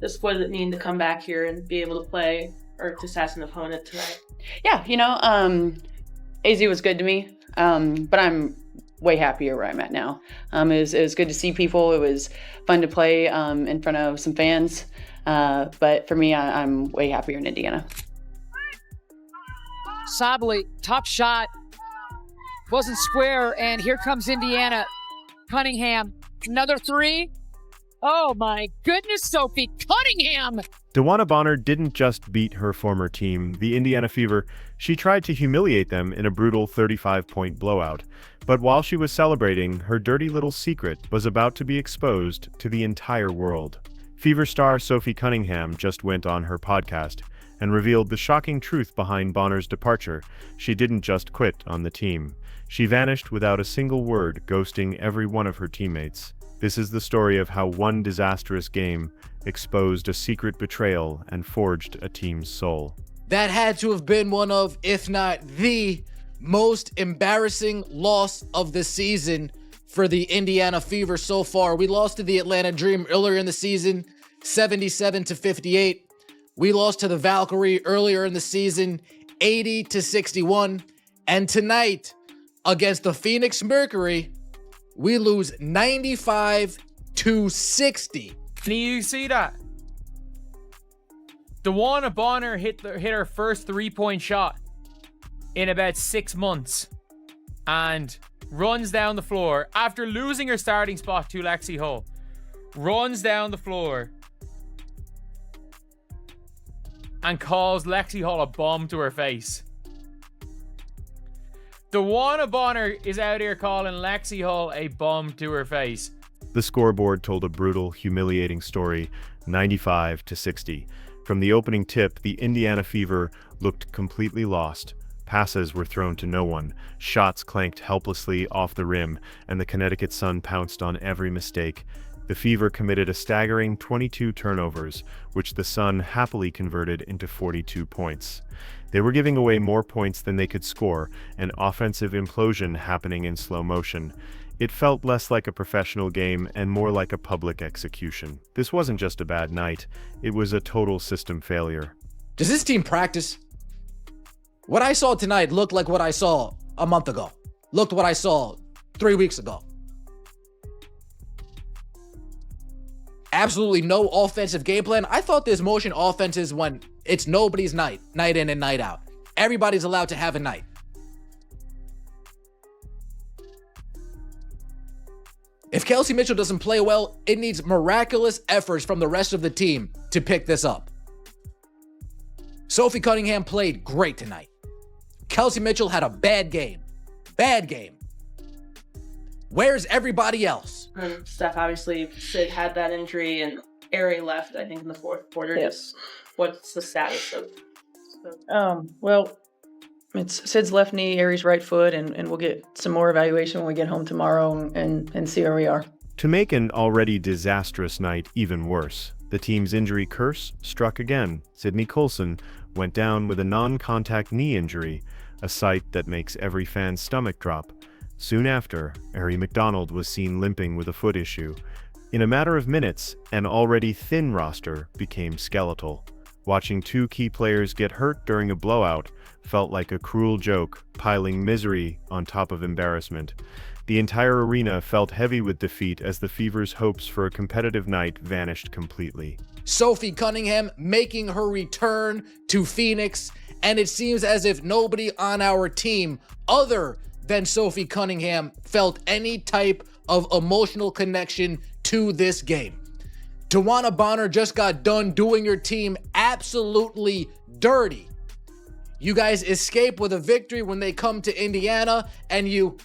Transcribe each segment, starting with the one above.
Just what does it mean to come back here and be able to play or to sass an opponent tonight? Yeah, AZ was good to me, but I'm way happier where I'm at now. It was good to see people. It was fun to play in front of some fans. But for me, I'm way happier in Indiana. Sabally, top shot, wasn't square, and here comes Indiana. Cunningham, another three. Oh my goodness, Sophie Cunningham! DeWanna Bonner didn't just beat her former team, the Indiana Fever. She tried to humiliate them in a brutal 35-point blowout. But while she was celebrating, her dirty little secret was about to be exposed to the entire world. Fever star Sophie Cunningham just went on her podcast and revealed the shocking truth behind Bonner's departure. She didn't just quit on the team. She vanished without a single word, ghosting every one of her teammates. This is the story of how one disastrous game exposed a secret betrayal and forged a team's soul. That had to have been one of, if not the most embarrassing loss of the season for the Indiana Fever so far. We lost to the Atlanta Dream earlier in the season, 77-58. We lost to the Valkyrie earlier in the season, 80-61. And tonight, against the Phoenix Mercury, we lose 95-60. Can you see that? DeWanna Bonner hit her first three-point shot in about 6 months and runs down the floor after losing her starting spot to Lexi Hull. Runs down the floor and calls Lexi Hull a bomb to her face. DeWanna Bonner is out here calling Lexi Hull a bomb to her face. The scoreboard told a brutal, humiliating story, 95-60. From the opening tip, the Indiana Fever looked completely lost. Passes were thrown to no one, shots clanked helplessly off the rim, and the Connecticut Sun pounced on every mistake. The Fever committed a staggering 22 turnovers, which the Sun happily converted into 42 points. They were giving away more points than they could score, an offensive implosion happening in slow motion. It felt less like a professional game and more like a public execution. This wasn't just a bad night, it was a total system failure. Does this team practice? What I saw tonight looked like what I saw a month ago. Looked what I saw 3 weeks ago. Absolutely no offensive game plan. I thought this motion offense is when it's nobody's night in and night out. Everybody's allowed to have a night. If Kelsey Mitchell doesn't play well, it needs miraculous efforts from the rest of the team to pick this up. Sophie Cunningham played great tonight. Kelsey Mitchell had a bad game. Bad game. Where's everybody else? Steph, obviously, Sid had that injury and Ari left, I think, in the fourth quarter. Yes. What's the status of? Well, it's Sid's left knee, Ari's right foot, and we'll get some more evaluation when we get home tomorrow and see where we are. To make an already disastrous night even worse, the team's injury curse struck again. Sydney Colson went down with a non-contact knee injury, a sight that makes every fan's stomach drop. Soon after, Ari McDonald was seen limping with a foot issue. In a matter of minutes, an already thin roster became skeletal. Watching two key players get hurt during a blowout felt like a cruel joke, piling misery on top of embarrassment. The entire arena felt heavy with defeat as the Fever's hopes for a competitive night vanished completely. Sophie Cunningham making her return to Phoenix, and it seems as if nobody on our team other than Sophie Cunningham felt any type of emotional connection to this game. DeWanna Bonner just got done doing your team absolutely dirty. You guys escape with a victory when they come to Indiana, and you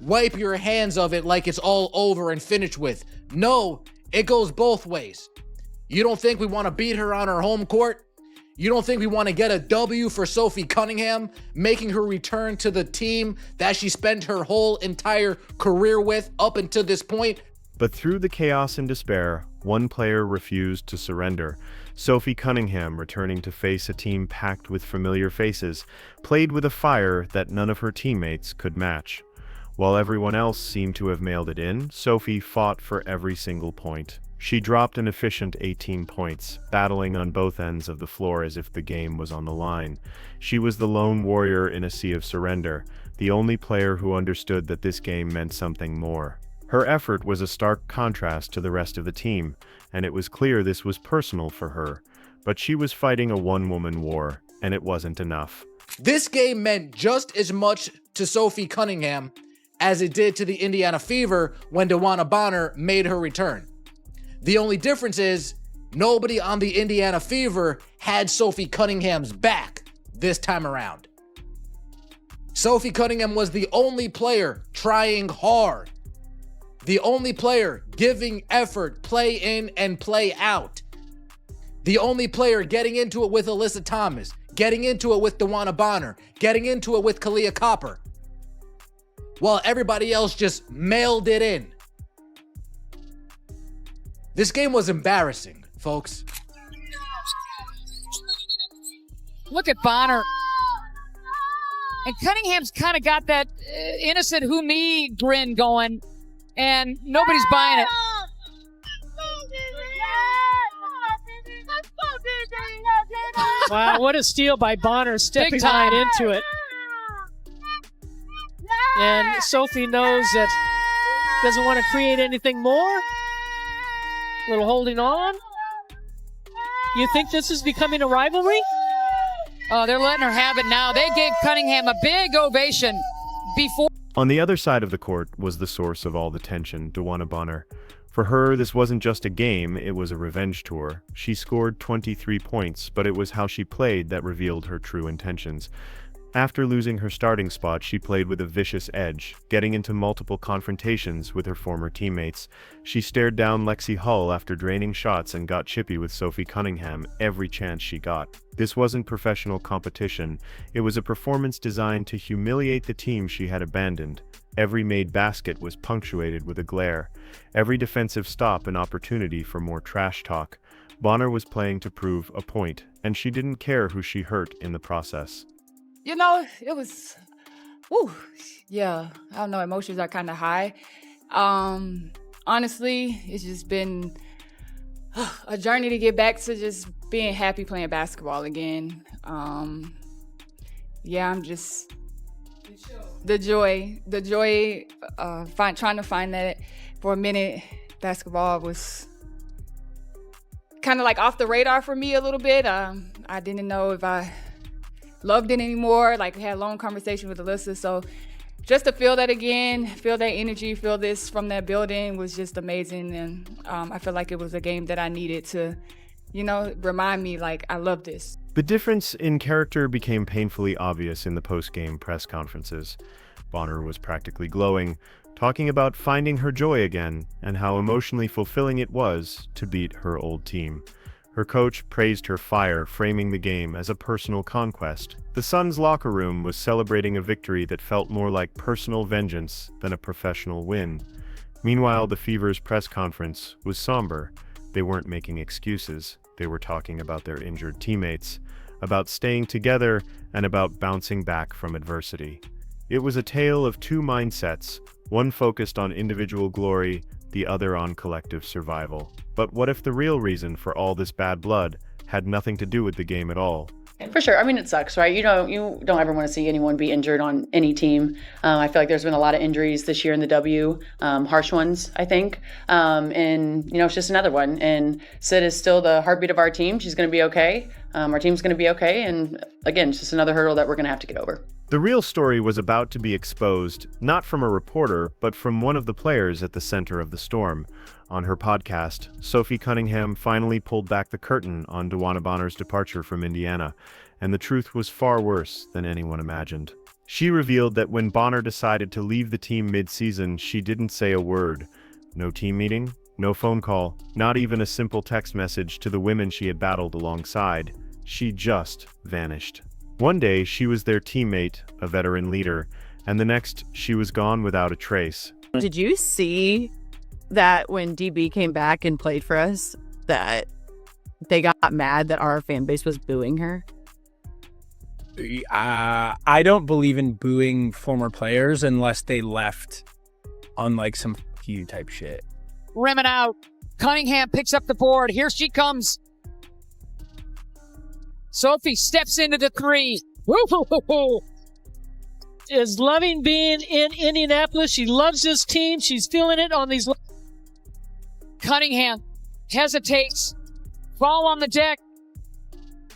wipe your hands of it like it's all over and finished with. No, it goes both ways. You don't think we want to beat her on her home court? You don't think we want to get a W for Sophie Cunningham, making her return to the team that she spent her whole entire career with up until this point? But through the chaos and despair, one player refused to surrender. Sophie Cunningham, returning to face a team packed with familiar faces, played with a fire that none of her teammates could match. While everyone else seemed to have mailed it in, Sophie fought for every single point. She dropped an efficient 18 points, battling on both ends of the floor as if the game was on the line. She was the lone warrior in a sea of surrender, the only player who understood that this game meant something more. Her effort was a stark contrast to the rest of the team, and it was clear this was personal for her. But she was fighting a one-woman war, and it wasn't enough. This game meant just as much to Sophie Cunningham as it did to the Indiana Fever when DeWanna Bonner made her return. The only difference is nobody on the Indiana Fever had Sophie Cunningham's back this time around. Sophie Cunningham was the only player trying hard, the only player giving effort, play in and play out, the only player getting into it with Alyssa Thomas, getting into it with DeWanna Bonner, getting into it with Kalia Copper, while everybody else just mailed it in. This game was embarrassing, folks. Look at Bonner. And Cunningham's kind of got that innocent who me grin going, and nobody's buying it. Wow, what a steal by Bonner, stepping right into it. And Sophie knows that doesn't want to create anything more. A little holding on. You think this is becoming a rivalry? Oh, they're letting her have it now. They gave Cunningham a big ovation before. On the other side of the court was the source of all the tension, DeWanna Bonner. For her, this wasn't just a game, it was a revenge tour. She scored 23 points, but it was how she played that revealed her true intentions. After losing her starting spot, she played with a vicious edge, getting into multiple confrontations with her former teammates. She stared down Lexi Hull after draining shots and got chippy with Sophie Cunningham every chance she got. This wasn't professional competition, it was a performance designed to humiliate the team she had abandoned. Every made basket was punctuated with a glare. Every defensive stop an opportunity for more trash talk. Bonner was playing to prove a point, and she didn't care who she hurt in the process. You know, it was, yeah, I don't know, emotions are kind of high. Honestly, it's just been a journey to get back to just being happy playing basketball again. Yeah, I'm just, the joy, trying to find that. For a minute, basketball was kind of like off the radar for me a little bit. I didn't know if I loved it anymore. Like, we had a long conversation with Alyssa. So just to feel that again, feel that energy, feel this from that building was just amazing. And I feel like it was a game that I needed to, remind me, like, I love this. The difference in character became painfully obvious in the post-game press conferences. Bonner was practically glowing, talking about finding her joy again and how emotionally fulfilling it was to beat her old team. Her coach praised her fire, framing the game as a personal conquest. The Suns' locker room was celebrating a victory that felt more like personal vengeance than a professional win. Meanwhile, the Fever's press conference was somber. They weren't making excuses. They were talking about their injured teammates, about staying together, and about bouncing back from adversity. It was a tale of two mindsets, one focused on individual glory, the other on collective survival. But what if the real reason for all this bad blood had nothing to do with the game at all? For sure. I mean, it sucks, right? You don't ever want to see anyone be injured on any team. I feel like there's been a lot of injuries this year in the W, harsh ones, I think. And, it's just another one. And Sid is still the heartbeat of our team. She's going to be okay. Our team's going to be okay. And again, it's just another hurdle that we're going to have to get over. The real story was about to be exposed, not from a reporter, but from one of the players at the center of the storm. On her podcast, Sophie Cunningham finally pulled back the curtain on DeWanna Bonner's departure from Indiana, and the truth was far worse than anyone imagined. She revealed that when Bonner decided to leave the team mid-season, she didn't say a word. No team meeting, no phone call, not even a simple text message to the women she had battled alongside. She just vanished. One day, she was their teammate, a veteran leader, and the next, she was gone without a trace. Did you see that when DB came back and played for us, that they got mad that our fan base was booing her? I don't believe in booing former players unless they left on like some F you type shit. Rimming out. Cunningham picks up the board. Here she comes. Sophie steps into the three. Woo-hoo-hoo-hoo. Is loving being in Indianapolis. She loves this team. She's feeling it on these. Cunningham hesitates. Ball on the deck.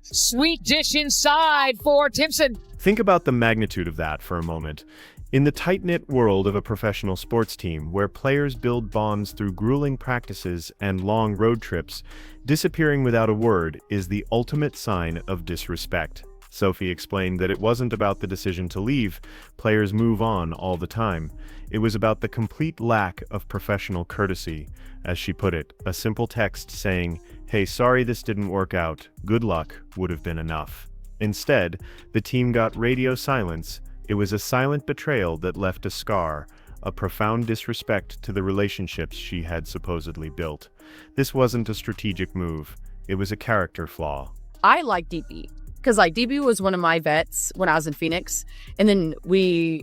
Sweet dish inside for Timpson. Think about the magnitude of that for a moment. In the tight-knit world of a professional sports team, where players build bonds through grueling practices and long road trips, disappearing without a word is the ultimate sign of disrespect. Sophie explained that it wasn't about the decision to leave. Players move on all the time. It was about the complete lack of professional courtesy. As she put it, a simple text saying, "Hey, sorry this didn't work out. Good luck," would have been enough. Instead, the team got radio silence. It was a silent betrayal that left a scar, a profound disrespect to the relationships she had supposedly built. This wasn't a strategic move. It was a character flaw. I like DB because like DB was one of my vets when I was in Phoenix, and then we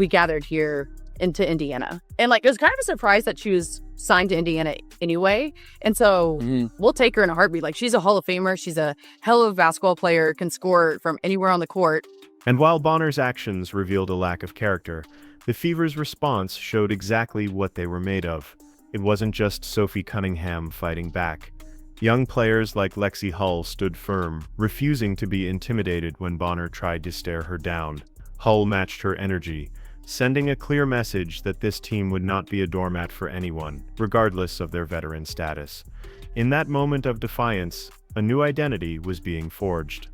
gathered here into Indiana, and like it was kind of a surprise that she was signed to Indiana anyway, and so we'll take her in a heartbeat. Like she's a Hall of Famer, she's a hell of a basketball player, can score from anywhere on the court. And while Bonner's actions revealed a lack of character, the Fever's response showed exactly what they were made of. It wasn't just Sophie Cunningham fighting back. Young players like Lexi Hull stood firm, refusing to be intimidated when Bonner tried to stare her down. Hull matched her energy, sending a clear message that this team would not be a doormat for anyone, regardless of their veteran status. In that moment of defiance, a new identity was being forged.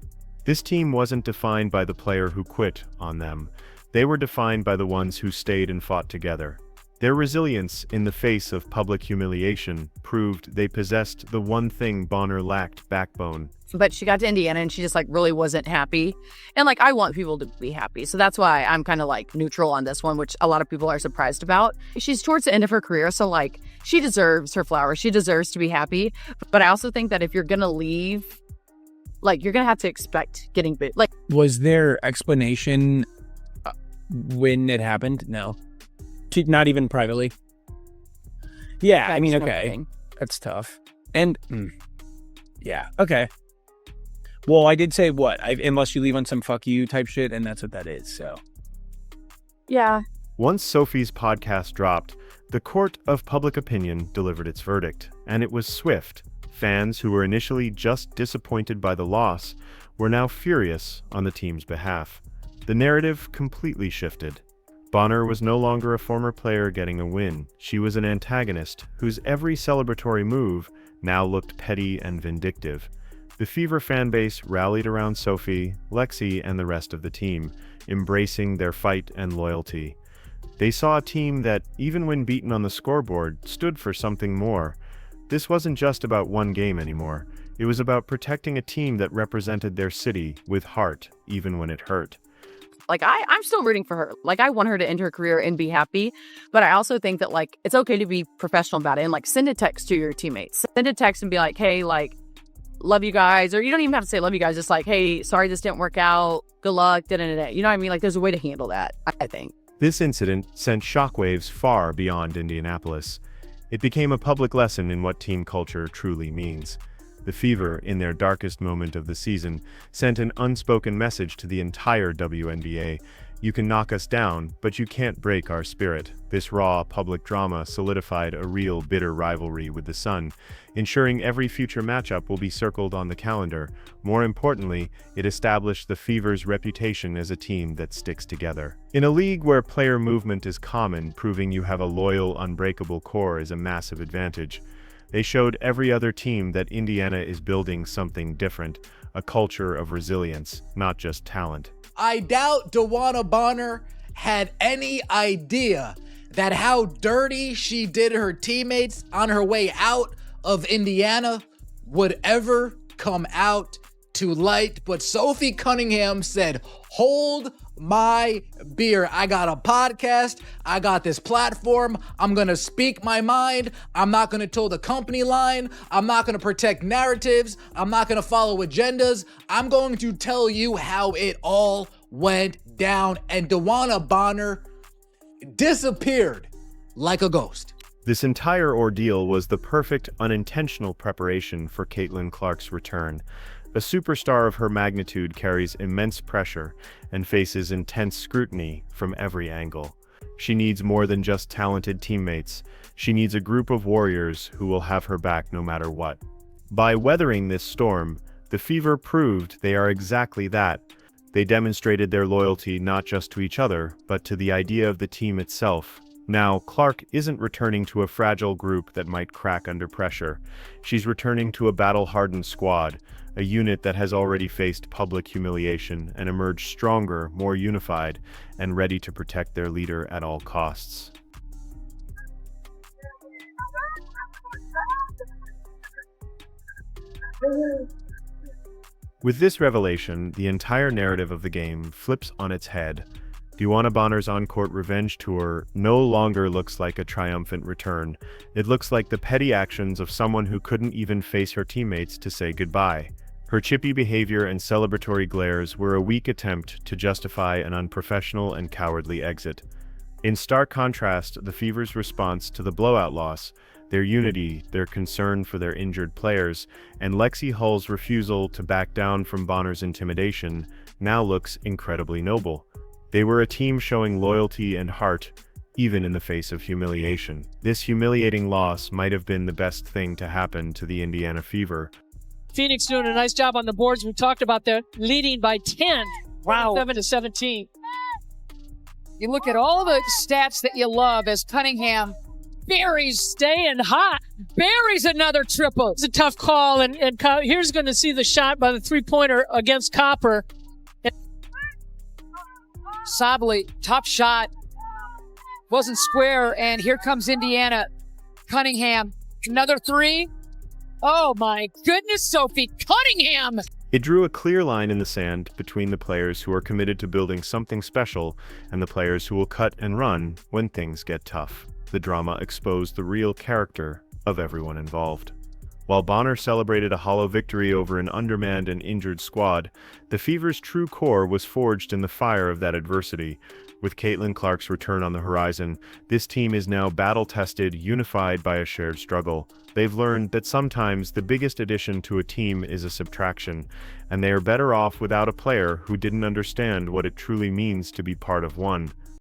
This team wasn't defined by the player who quit on them. They were defined by the ones who stayed and fought together. Their resilience in the face of public humiliation proved they possessed the one thing Bonner lacked: backbone. But she got to Indiana and she just like really wasn't happy. And like I want people to be happy. So that's why I'm kind of like neutral on this one, which a lot of people are surprised about. She's towards the end of her career, so like she deserves her flowers. She deserves to be happy. But I also think that if you're going to leave, like you're going to have to expect getting bit. Like, was there explanation when it happened? No. Not even privately. Yeah, I mean, okay. That's tough. And yeah, okay. Well, I did say what? Unless you leave on some fuck you type shit, and that's what that is, so. Yeah. Once Sophie's podcast dropped, the court of public opinion delivered its verdict, and it was swift. Fans who were initially just disappointed by the loss were now furious on the team's behalf. The narrative completely shifted. Bonner was no longer a former player getting a win. She was an antagonist whose every celebratory move now looked petty and vindictive. The Fever fanbase rallied around Sophie, Lexi, and the rest of the team, embracing their fight and loyalty. They saw a team that, even when beaten on the scoreboard, stood for something more. This wasn't just about one game anymore. It was about protecting a team that represented their city with heart, even when it hurt. Like, I'm still rooting for her. Like, I want her to end her career and be happy. But I also think that, like, it's okay to be professional about it. And, like, send a text to your teammates. Send a text and be like, hey, like, love you guys. Or you don't even have to say love you guys. Just like, hey, sorry this didn't work out. Good luck. Da-da-da-da. You know what I mean? Like, there's a way to handle that, I think. This incident sent shockwaves far beyond Indianapolis. It became a public lesson in what team culture truly means. The Fever, in their darkest moment of the season, sent an unspoken message to the entire WNBA. You can knock us down, but you can't break our spirit. This raw, public drama solidified a real bitter rivalry with the Sun, ensuring every future matchup will be circled on the calendar. More importantly, it established the Fever's reputation as a team that sticks together. In a league where player movement is common, proving you have a loyal, unbreakable core is a massive advantage. They showed every other team that Indiana is building something different, a culture of resilience, not just talent. I doubt DeWanna Bonner had any idea that how dirty she did her teammates on her way out of Indiana would ever come out to light. But Sophie Cunningham said, hold my beer. I got a podcast. I got this platform. I'm going to speak my mind. I'm not going to toe the company line. I'm not going to protect narratives. I'm not going to follow agendas. I'm going to tell you how it all went down. And DeWanna Bonner disappeared like a ghost. This entire ordeal was the perfect unintentional preparation for Caitlin Clark's return. A superstar of her magnitude carries immense pressure and faces intense scrutiny from every angle. She needs more than just talented teammates. She needs a group of warriors who will have her back no matter what. By weathering this storm, the Fever proved they are exactly that. They demonstrated their loyalty not just to each other, but to the idea of the team itself. Now, Clark isn't returning to a fragile group that might crack under pressure. She's returning to a battle-hardened squad, a unit that has already faced public humiliation and emerged stronger, more unified, and ready to protect their leader at all costs. With this revelation, the entire narrative of the game flips on its head. Dewana Bonner's on-court revenge tour no longer looks like a triumphant return. It looks like the petty actions of someone who couldn't even face her teammates to say goodbye. Her chippy behavior and celebratory glares were a weak attempt to justify an unprofessional and cowardly exit. In stark contrast, the Fever's response to the blowout loss, their unity, their concern for their injured players, and Lexi Hull's refusal to back down from Bonner's intimidation now looks incredibly noble. They were a team showing loyalty and heart, even in the face of humiliation. This humiliating loss might have been the best thing to happen to the Indiana Fever. Phoenix doing a nice job on the boards. We talked about that, leading by 10. Wow. 7-17. You look at all the stats that you love as Cunningham buries, Staying hot. buries another triple. It's a tough call, and here's going to see the shot by the three-pointer against Copper. Sably, top shot. Wasn't square, and here comes Indiana. Cunningham, another three. Oh my goodness, Sophie Cunningham! It drew a clear line in the sand between the players who are committed to building something special and the players who will cut and run when things get tough. The drama exposed the real character of everyone involved. While Bonner celebrated a hollow victory over an undermanned and injured squad, the Fever's true core was forged in the fire of that adversity. With Caitlin Clark's return on the horizon, this team is now battle-tested, unified by a shared struggle. They've learned that sometimes the biggest addition to a team is a subtraction, and they are better off without a player who didn't understand what it truly means to be part of one.